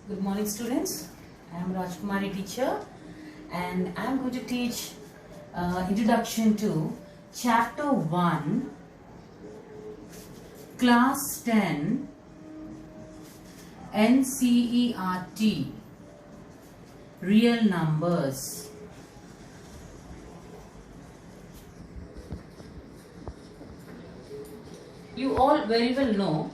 Good morning, students. I am Rajkumari teacher and I am going to teach introduction to chapter 1 class 10 NCERT real numbers. You all very well know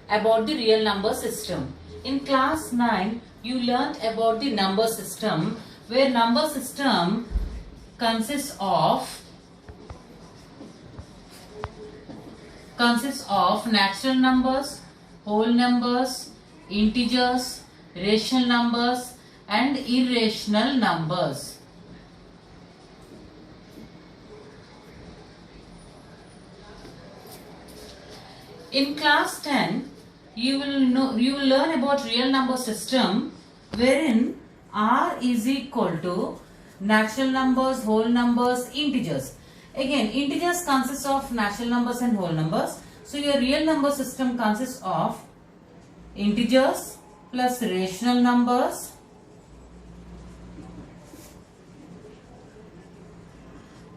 about the real number system. In class 9, you learnt about the number system, where number system consists of natural numbers, whole numbers, integers, rational numbers and irrational numbers. In class 10, you will learn about real number system, wherein R is equal to natural numbers, whole numbers, integers. Again, integers consists of natural numbers and whole numbers. So your real number system consists of integers plus rational numbers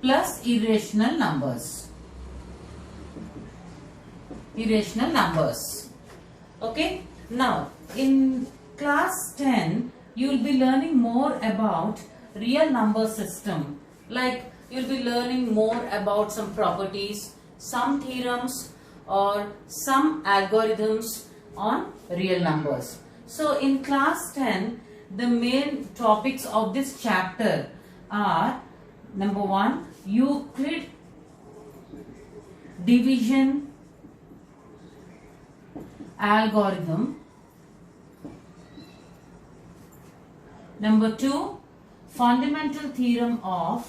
plus irrational numbers. Okay, now in class 10 you will be learning more about real number system, like you will be learning more about some properties, some theorems or some algorithms on real numbers. So in class 10 the main topics of this chapter are: number 1, Euclid division algorithm. Number 2, fundamental theorem of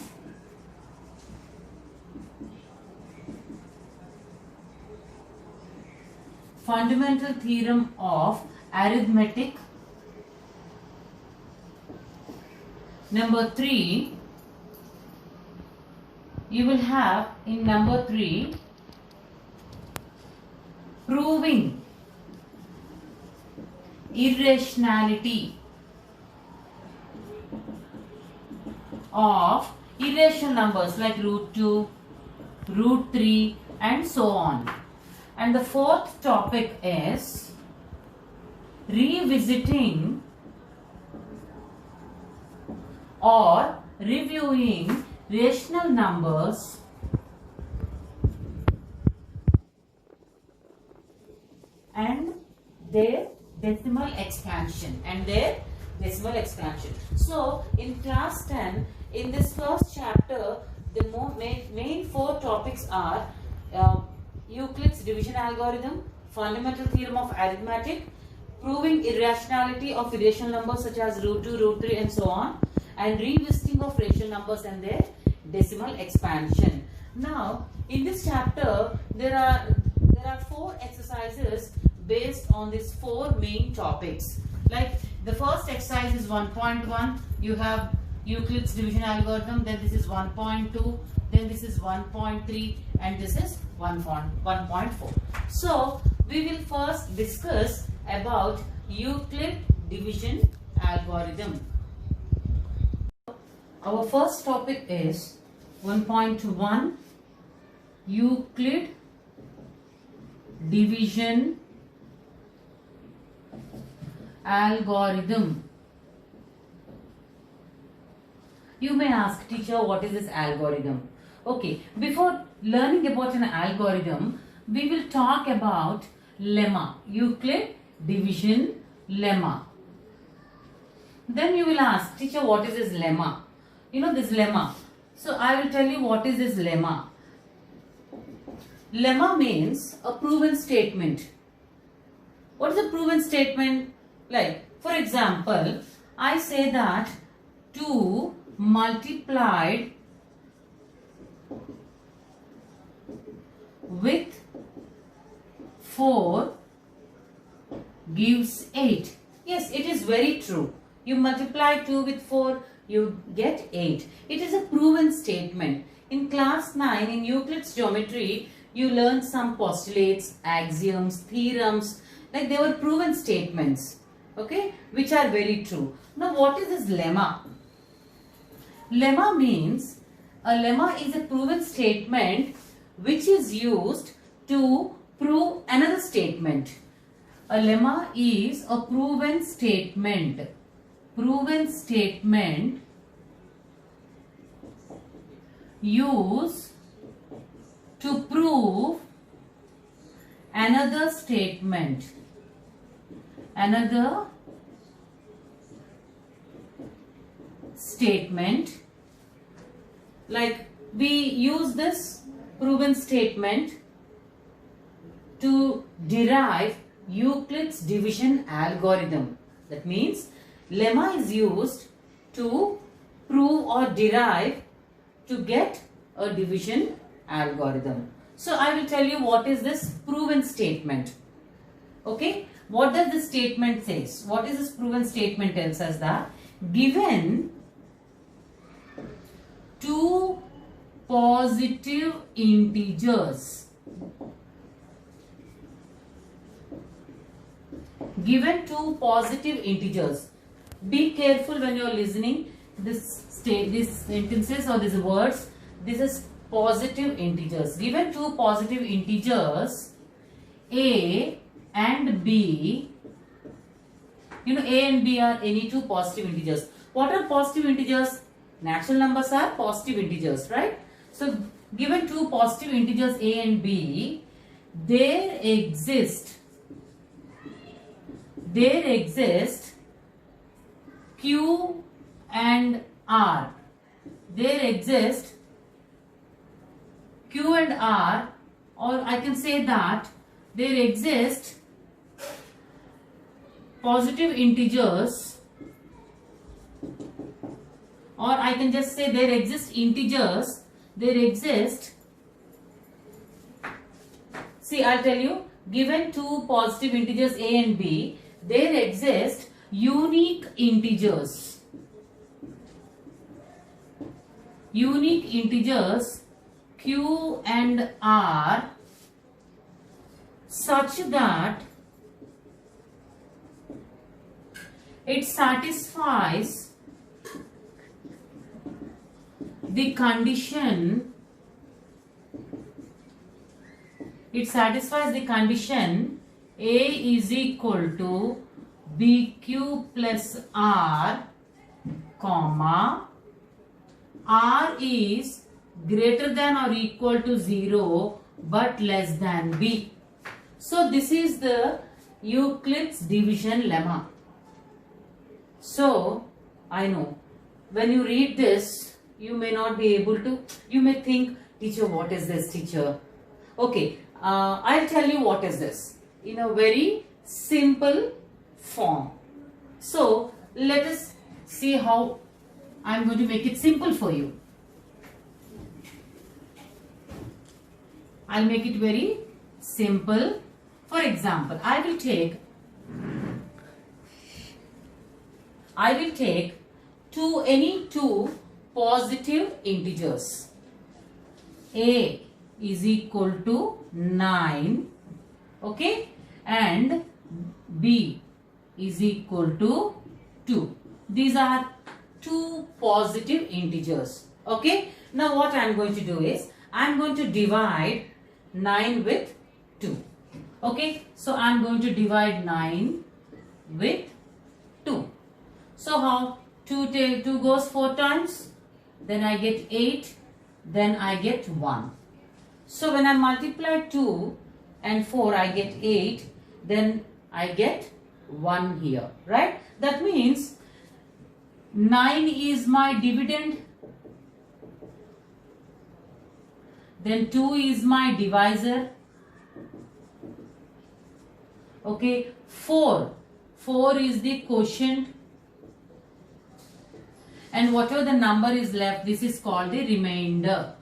arithmetic. Number 3, you will have in number 3 proving irrationality of irrational numbers like root 2, root 3 and so on. And the 4th topic is revisiting or reviewing rational numbers and their decimal expansion So in class 10, in this first chapter, the main 4 topics are Euclid's division algorithm, fundamental theorem of arithmetic, proving irrationality of irrational numbers such as root 2, root 3 and so on, and revisiting of rational numbers and their decimal expansion. Now in this chapter there are 4 exercises based on these 4 main topics. Like the first exercise is 1.1. You have Euclid's division algorithm, then this is 1.2, then this is 1.3 and this is 1.4. So we will first discuss about Euclid division algorithm. Our first topic is 1.1, Euclid division algorithm. You may ask, teacher, what is this algorithm? Okay, before learning about an algorithm, we will talk about lemma, Euclid division lemma. Then you will ask, teacher, what is this lemma? You know this lemma. So I will tell you what is this lemma. Lemma means a proven statement. What is a proven statement? Like, for example, I say that 2 multiplied with 4 gives 8. Yes, it is very true. You multiply 2 with 4, you get 8. It is a proven statement. In class 9, in Euclid's geometry, you learned some postulates, axioms, theorems, like they were proven statements. Okay, which are very true. Now what is this lemma? Lemma means, a lemma is a proven statement which is used to prove another statement. A lemma is a proven statement. Proven statement used to prove another statement. Another statement. Like we use this proven statement to derive Euclid's division algorithm. That means lemma is used to prove or derive to get a division algorithm. So I will tell you what is this proven statement. Okay, what does this statement says? What is this proven statement tells us that given two positive integers, given two positive integers. Be careful when you are listening this sentences or these words. This is positive integers. Given two positive integers a and b. You know, a and b are any two positive integers. What are positive integers? Natural numbers are positive integers, right? So given two positive integers a and b, there exist q and r. There exist q and r, or I can say that there exist positive integers, or I can just say there exist integers. There exist, see, I'll tell you, given two positive integers a and b, there exist unique integers. Unique integers q and r such that it satisfies the condition, a is equal to bq plus r, comma, r is greater than or equal to 0 but less than b. So this is the Euclid's division lemma. So I know when you read this, you may not be able to, you may think, teacher, what is this, teacher? Okay, I'll tell you what is this in a very simple form. So let us see how I'm going to make it simple for you. I'll make it very simple. For example, I will take any two positive integers. A is equal to 9, okay, and b is equal to 2. These are two positive integers, okay. Now what I am going to do is, I am going to divide 9 with 2, okay. So I am going to divide 9 with 2. So how? 2 goes 4 times, then I get 8, then I get 1. So when I multiply 2 and 4, I get 8, then I get 1 here, right? That means 9 is my dividend, then 2 is my divisor, okay. 4 is the quotient, and whatever the number is left, this is called the remainder.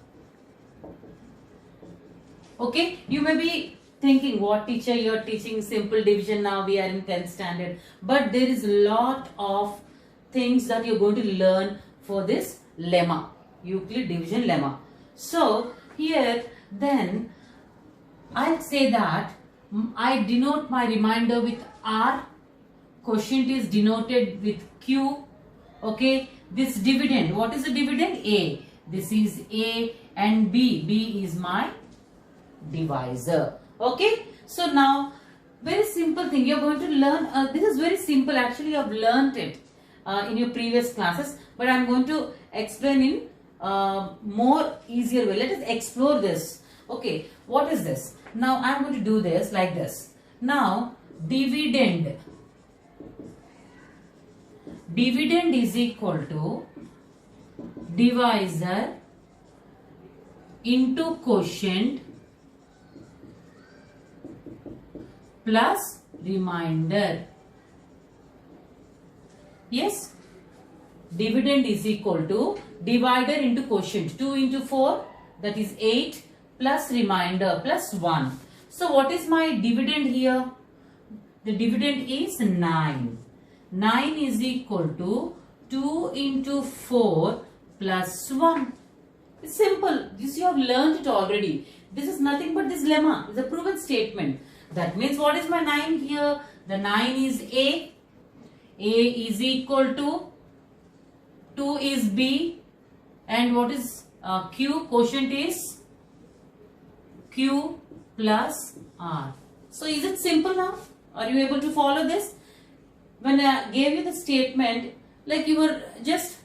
Okay, you may be thinking, what teacher, you are teaching simple division, now we are in 10th standard. But there is a lot of things that you are going to learn for this lemma, Euclid division lemma. So here then I'll say that I denote my remainder with R, quotient is denoted with Q. Okay, this dividend, what is the dividend? A. This is A and B. B is my divisor. Okay, so now very simple thing you're going to learn. This is very simple. Actually, you have learned it in your previous classes, but I'm going to explain in more easier way. Let us explore this. Okay, what is this? Now I'm going to do this like this. Now dividend is equal to divisor into quotient plus remainder. Yes, dividend is equal to divider into quotient, 2 into 4, that is 8, plus remainder plus 1. So what is my dividend here? The dividend is 9. 9 is equal to 2 into 4 plus 1. It's simple. You have learned it already. This is nothing but this lemma. It's a proven statement. That means what is my 9 here? The 9 is A. A is equal to 2 is B. And what is Q? Quotient is Q plus R. So is it simple now? Are you able to follow this? When I gave you the statement, like you were just,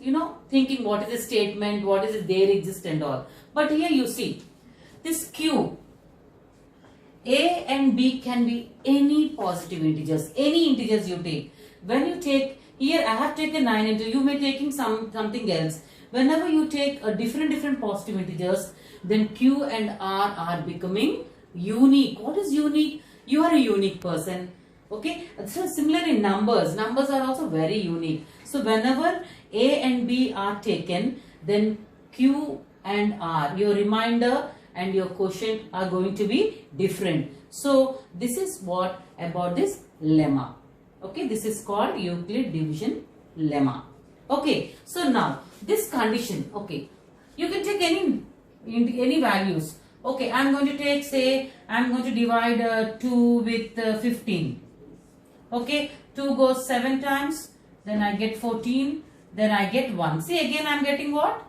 thinking what is the statement, what is it, there exist and all. But here you see, this Q, A and B can be any positive integers, any integers you take. When you take, here I have taken 9 into, you may taking something else. Whenever you take a different positive integers, then Q and R are becoming unique. What is unique? You are a unique person. Okay, so similar in numbers are also very unique. So whenever A and B are taken, then Q and R, your remainder and your quotient are going to be different. So this is what about this lemma. Okay, this is called Euclid division lemma. Okay, so now this condition, okay, you can take any values. Okay, I'm going to take, say, I'm going to divide 2 with 15. Okay, 2 goes 7 times, then I get 14, then I get 1. See, again I'm getting what?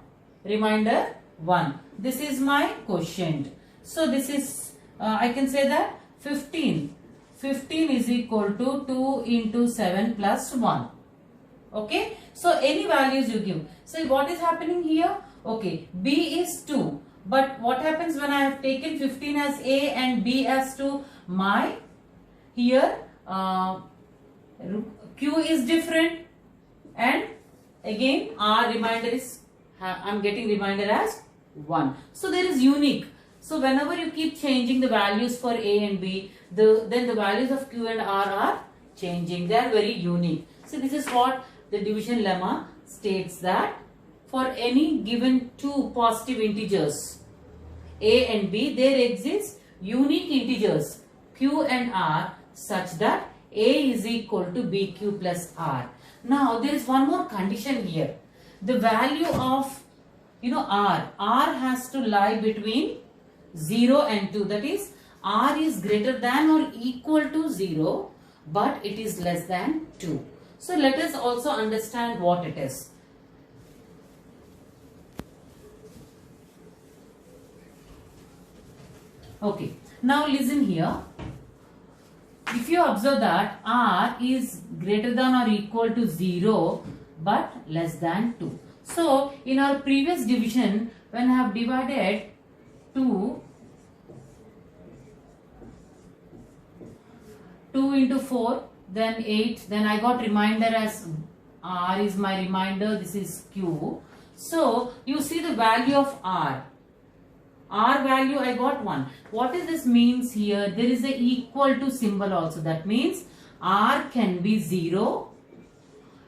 Remainder 1. This is my quotient. So this is, I can say that 15. 15 is equal to 2 into 7 plus 1. Okay, so any values you give. So what is happening here? Okay, B is 2. But what happens when I have taken 15 as A and B as 2? My, here, Q is different, and again R remainder is, I'm getting remainder as 1. So there is unique. So whenever you keep changing the values for A and B, then the values of Q and R are changing. They are very unique. So this is what the division lemma states, that for any given two positive integers A and B, there exists unique integers Q and R such that A is equal to BQ plus R. Now there is one more condition here. The value of R has to lie between 0 and 2. That is, R is greater than or equal to 0, but it is less than 2. So let us also understand what it is. Okay, now listen here. If you observe that R is greater than or equal to 0 but less than 2. So in our previous division, when I have divided 2 into 4, then 8, then I got remainder as R is my remainder, this is Q. So you see the value of R. R value I got 1. What does this means here? There is a equal to symbol also. That means R can be 0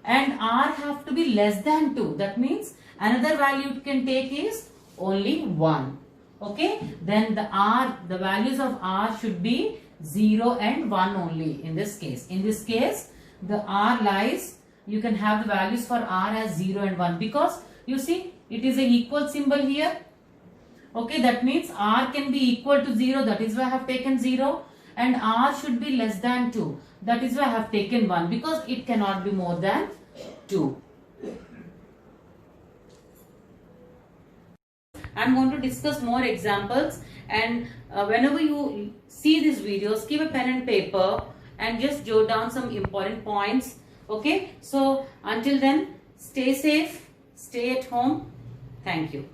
and R have to be less than 2. That means another value it can take is only 1. Okay. Then the values of R should be 0 and 1 only in this case. In this case, the R lies, you can have the values for R as 0 and 1 because you see it is a equal symbol here. Okay, that means R can be equal to 0, that is why I have taken 0, and R should be less than 2. That is why I have taken 1, because it cannot be more than 2. I am going to discuss more examples, and whenever you see these videos, keep a pen and paper and just jot down some important points. Okay, so until then, stay safe, stay at home. Thank you.